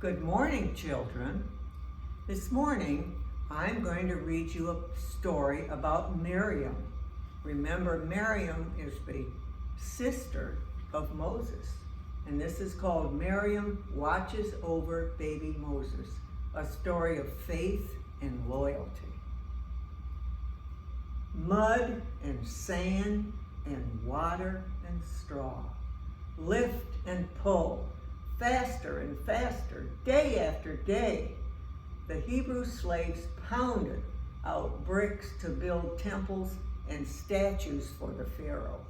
Good morning, children. This morning, I'm going to read you a story about Miriam. Remember, Miriam is the sister of Moses, and this is called Miriam Watches Over Baby Moses, a story of faith and loyalty. Mud and sand and water and straw, lift and pull, faster and faster, day after day. The Hebrew slaves pounded out bricks to build temples and statues for the Pharaoh,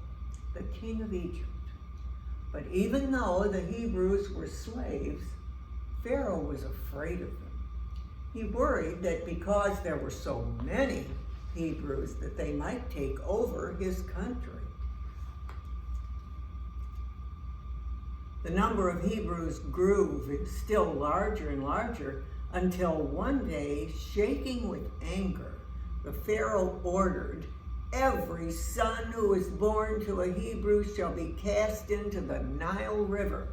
the king of Egypt. But even though the Hebrews were slaves, Pharaoh was afraid of them. He worried that because there were so many Hebrews that they might take over his country. The number of Hebrews grew still larger and larger until one day, shaking with anger, the Pharaoh ordered, "Every son who is born to a Hebrew shall be cast into the Nile River."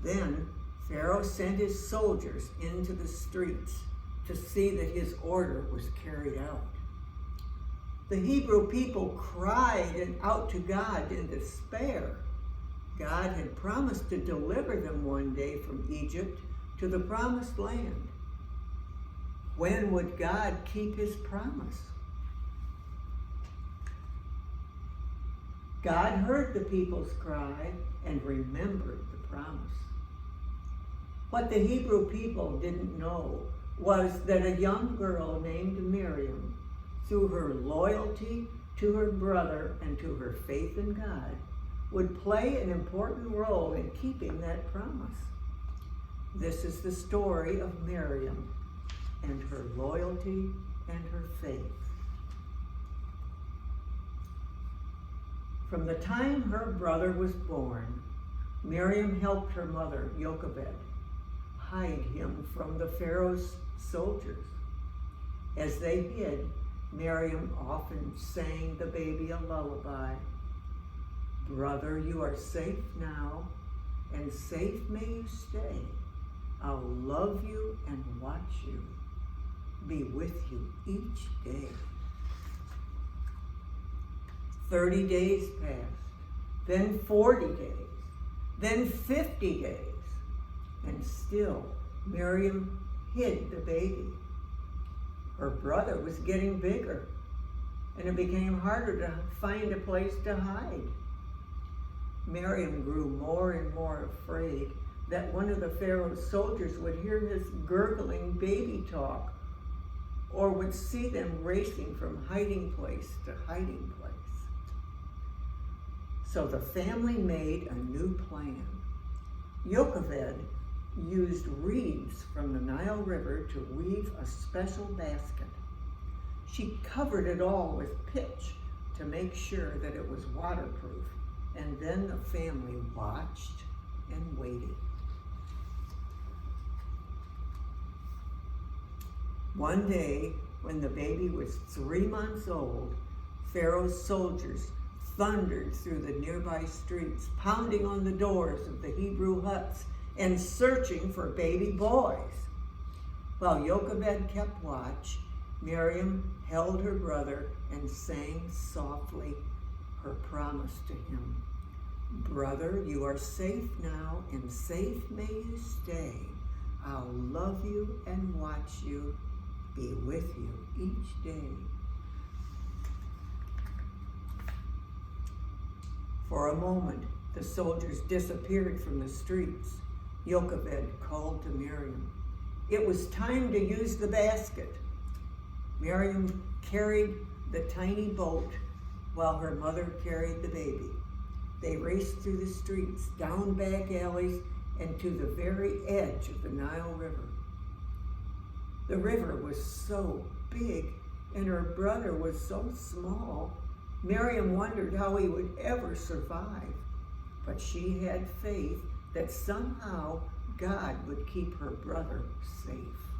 Then Pharaoh sent his soldiers into the streets to see that his order was carried out. The Hebrew people cried out to God in despair. God had promised to deliver them one day from Egypt to the promised land. When would God keep his promise? God heard the people's cry and remembered the promise. What the Hebrew people didn't know was that a young girl named Miriam, through her loyalty to her brother and to her faith in God, would play an important role in keeping that promise. This is the story of Miriam and her loyalty and her faith. From the time her brother was born, Miriam helped her mother, Jochebed, hide him from the Pharaoh's soldiers. As they hid, Miriam often sang the baby a lullaby. "Brother, you are safe now, and safe may you stay. I'll love you and watch you, be with you each day." 30 days passed, then 40 days, then 50 days, and still Miriam hid the baby. Her brother was getting bigger, and it became harder to find a place to hide. Miriam grew more and more afraid that one of the Pharaoh's soldiers would hear his gurgling baby talk, or would see them racing from hiding place to hiding place. So the family made a new plan. Jochebed used reeds from the Nile River to weave a special basket. She covered it all with pitch to make sure that it was waterproof. And then the family watched and waited. One day, when the baby was 3 months old, Pharaoh's soldiers thundered through the nearby streets, pounding on the doors of the Hebrew huts and searching for baby boys. While Jochebed kept watch, Miriam held her brother and sang softly her promise to him. "Brother, you are safe now, and safe may you stay. I'll love you and watch you, be with you each day." For a moment, the soldiers disappeared from the streets. Jochebed called to Miriam. It was time to use the basket. Miriam carried the tiny boat while her mother carried the baby. They raced through the streets, down back alleys, and to the very edge of the Nile River. The river was so big, and her brother was so small, Miriam wondered how he would ever survive. But she had faith that somehow God would keep her brother safe.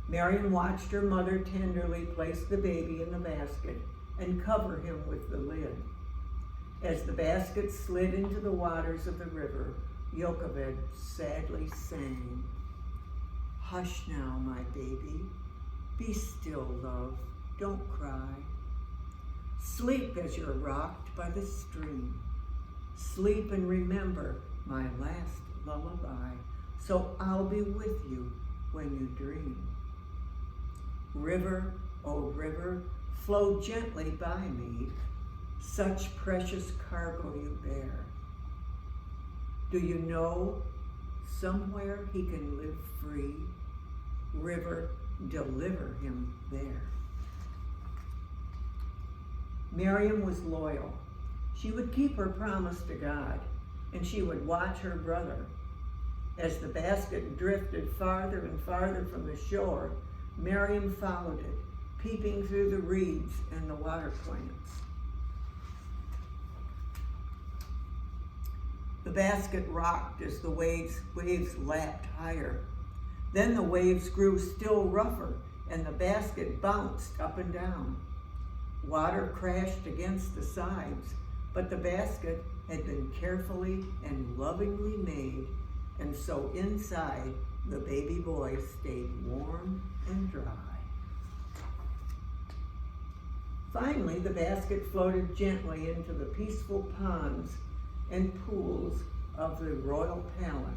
Miriam watched her mother tenderly place the baby in the basket and cover him with the lid. As the basket slid into the waters of the river, Yocheved sadly sang, "Hush now, my baby. Be still, love. Don't cry. Sleep as you're rocked by the stream. Sleep and remember my last lullaby, so I'll be with you when you dream. River, oh river, flow gently by me. Such precious cargo you bear. Do you know somewhere he can live free? River, deliver him there." Miriam was loyal. She would keep her promise to God, and she would watch her brother. As the basket drifted farther and farther from the shore, Miriam followed it, peeping through the reeds and the water plants. The basket rocked as the waves lapped higher. Then the waves grew still rougher, and the basket bounced up and down. Water crashed against the sides, but the basket had been carefully and lovingly made, and so inside the baby boy stayed warm and dry. Finally, the basket floated gently into the peaceful ponds and pools of the royal palace.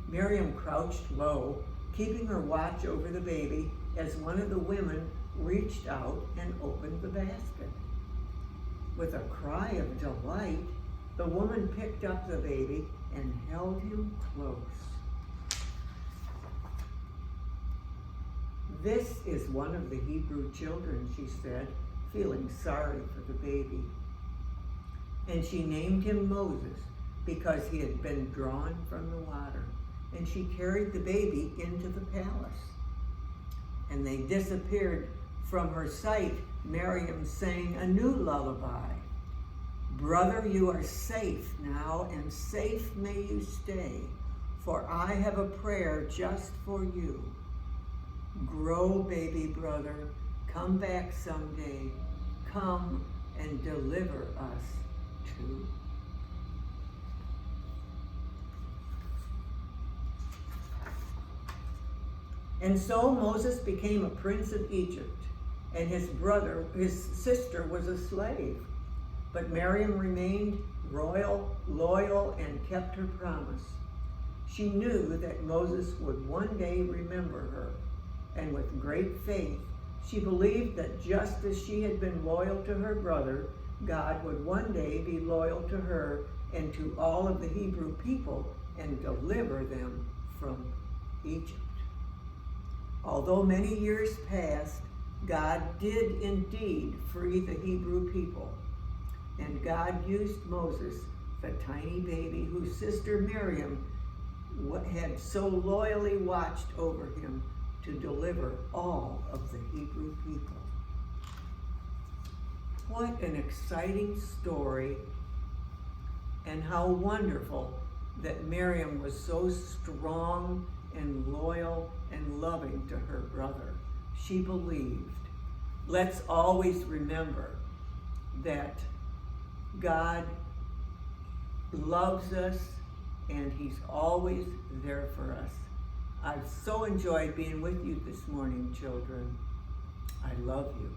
Miriam crouched low, keeping her watch over the baby as one of the women reached out and opened the basket. With a cry of delight, the woman picked up the baby and held him close. "This is one of the Hebrew children," she said, feeling sorry for the baby. And she named him Moses because he had been drawn from the water. And she carried the baby into the palace. And they disappeared from her sight. Miriam sang a new lullaby. "Brother, you are safe now, and safe may you stay, for I have a prayer just for you. Grow, baby brother, come back someday. Come and deliver us too." And so Moses became a prince of Egypt, and his sister was a slave. But Miriam remained royal, loyal, and kept her promise. She knew that Moses would one day remember her, and with great faith, she believed that just as she had been loyal to her brother, God would one day be loyal to her and to all of the Hebrew people and deliver them from Egypt. Although many years passed, God did indeed free the Hebrew people. And God used Moses, the tiny baby whose sister Miriam had so loyally watched over him, to deliver all of the Hebrew people. What an exciting story, and how wonderful that Miriam was so strong and loyal and loving to her brother. She believed. Let's always remember that God loves us and he's always there for us. I've so enjoyed being with you this morning, children. I love you.